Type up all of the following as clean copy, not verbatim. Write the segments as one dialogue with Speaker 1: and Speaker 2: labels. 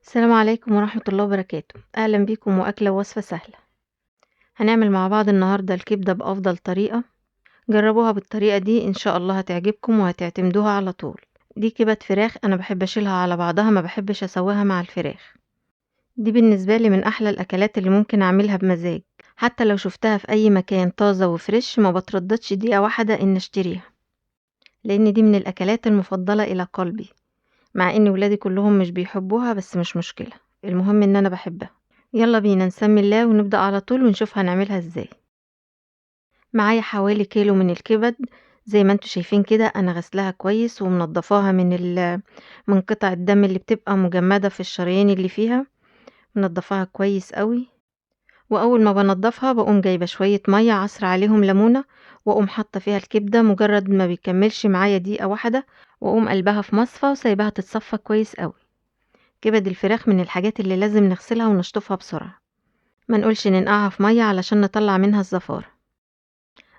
Speaker 1: السلام عليكم ورحمة الله وبركاته. أهلا بيكم وأكلة ووصفة سهلة. هنعمل مع بعض النهاردة الكبدة بأفضل طريقة. جربوها بالطريقة دي إن شاء الله هتعجبكم وهتعتمدوها على طول. دي كبد فراخ، أنا بحب أشيلها على بعضها، ما بحبش أسويها مع الفراخ. دي بالنسبة لي من أحلى الأكلات اللي ممكن أعملها بمزاج، حتى لو شفتها في أي مكان طازة وفريش ما بترددش دقيقة واحدة إن أشتريها، لأن دي من الأكلات المفضلة إلى قلبي، مع إن ولادي كلهم مش بيحبوها، بس مش مشكلة، المهم إن أنا بحبها. يلا بينا نسمي الله ونبدأ على طول ونشوف هنعملها ازاي. معايا حوالي كيلو من الكبد، زي ما انتوا شايفين كده انا غسلها كويس ومنضفاها من قطع الدم اللي بتبقى مجمدة في الشرايين اللي فيها، منضفاها كويس قوي. واول ما بنضفها بقوم جايبة شوية مية عصر عليهم ليمونة، واقوم حاطة فيها الكبدة مجرد ما بيكملش معايا دقيقة واحدة، واقوم قلبها في مصفى وسايباها تتصفى كويس قوي. كبد الفراخ من الحاجات اللي لازم نغسلها ونشطفها بسرعة، ما نقولش ننقعها في مية علشان نطلع منها الزفارة.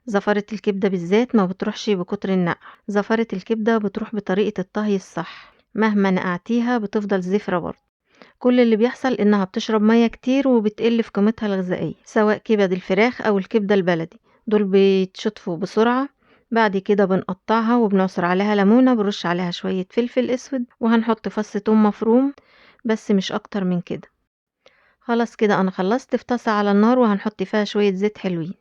Speaker 1: زفارة الكبدة بالذات ما بتروحش بكتر النقع، زفارة الكبدة بتروح بطريقة الطهي الصح، مهما نقعتيها بتفضل زفرة برضه. كل اللي بيحصل انها بتشرب مية كتير وبتقل في قيمتها الغذائية، سواء كبد الفراخ او الكبدة البلدي، دول بيتشطفوا بسرعة. بعد كده بنقطعها وبنعصر عليها ليمونة، برش عليها شوية فلفل اسود، وهنحط فص توم مفروم، بس مش اكتر من كده. خلاص كده انا خلصت. في طاسة على النار وهنحط فيها شوية زيت حلوين.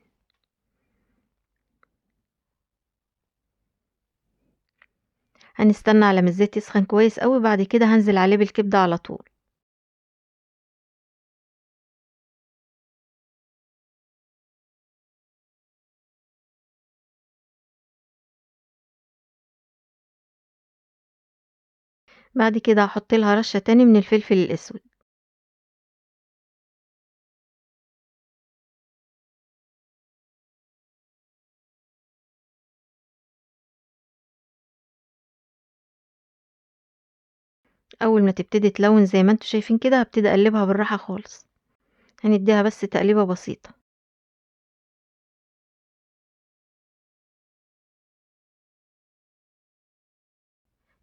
Speaker 1: هنستنى على ما الزيت يسخن كويس قوي، بعد كده هنزل عليه بالكبدة على طول. بعد كده هحط لها رشة تاني من الفلفل الاسود. اول ما تبتدي تلون زي ما انتوا شايفين كده، هبتدي اقلبها بالراحة خالص، هنديها بس تقليبة بسيطة.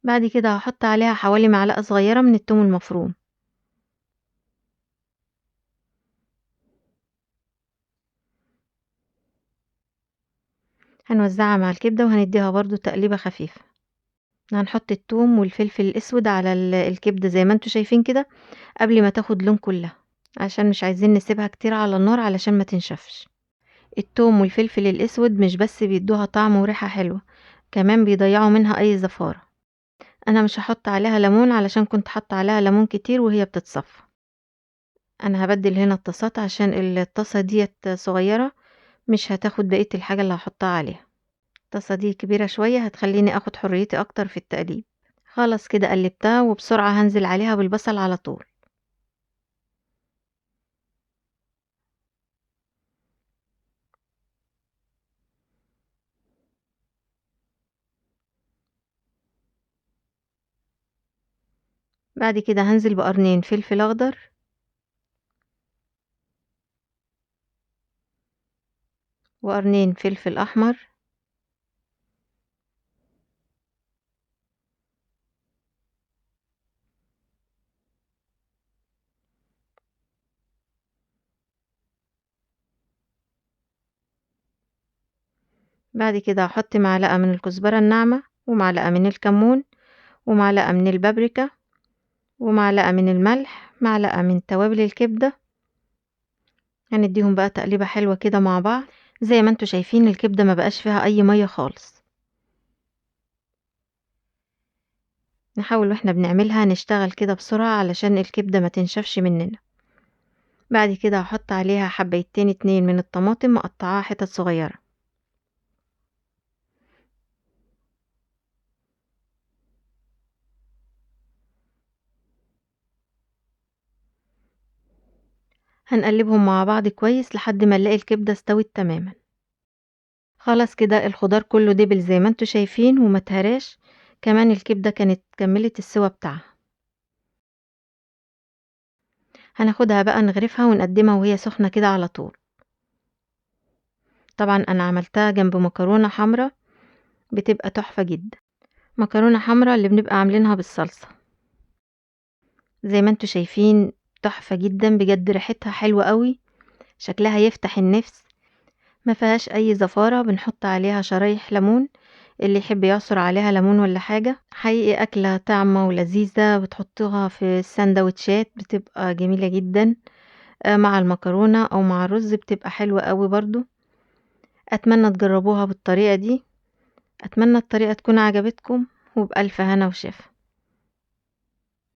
Speaker 1: بعد كده هحط عليها حوالي معلقة صغيرة من الثوم المفروم. هنوزعها مع الكبدة وهنديها برضو تقليبة خفيفة. هنحط الثوم والفلفل الاسود على الكبدة زي ما انتوا شايفين كده، قبل ما تاخد لون كلها، عشان مش عايزين نسيبها كتير على النار علشان ما تنشفش. التوم والفلفل الاسود مش بس بيدوها طعم وريحة حلوة، كمان بيضيعوا منها اي زفارة. انا مش هحط عليها ليمون علشان كنت حاطه عليها ليمون كتير وهي بتتصفى. انا هبدل هنا الطاسات عشان الطاسة ديت صغيرة، مش هتاخد بقية الحاجة اللي هحطها عليها. الطاسة دي كبيرة شوية هتخليني اخد حريتي اكتر في التقليب. خلاص كده قلبتها، وبسرعة هنزل عليها بالبصل على طول. بعد كده هنزل بقرنين فلفل اخضر، وقرنين فلفل احمر، بعد كده هحط معلقة من الكزبرة الناعمة، ومعلقة من الكمون، ومعلقة من البابريكا، ومعلقة من الملح، معلقة من توابل الكبدة. هنديهم بقى تقليبة حلوة كده مع بعض. زي ما انتوا شايفين الكبدة ما بقاش فيها اي مية خالص. نحاول واحنا بنعملها نشتغل كده بسرعة علشان الكبدة ما تنشفش مننا. بعد كده هحط عليها حبيتين اتنين من الطماطم مقطعاها حتت صغيرة. هنقلبهم مع بعض كويس لحد ما نلاقي الكبدة استوت تماما. خلاص كده الخضار كله دبل زي ما انتوا شايفين وما تهراش، كمان الكبدة كانت كملت السوا بتاعها. هناخدها بقى نغرفها ونقدمها وهي سخنة كده على طول. طبعا انا عملتها جنب مكرونة حمرا، بتبقى تحفة جدا. مكرونة حمرا اللي بنبقى عاملينها بالصلصة. زي ما انتوا شايفين تحفة جدا بجد، ريحتها حلوة قوي، شكلها يفتح النفس، ما فيهاش اي زفارة. بنحط عليها شرايح ليمون، اللي يحب يعصر عليها ليمون ولا حاجة. حقيقي أكلة طعمة ولذيذة، بتحطوها في السندوتشات بتبقى جميلة جدا، مع المكرونة أو مع الرز بتبقى حلوة قوي برضو. أتمنى تجربوها بالطريقة دي، أتمنى الطريقة تكون عجبتكم، وبألف هنا وشفا.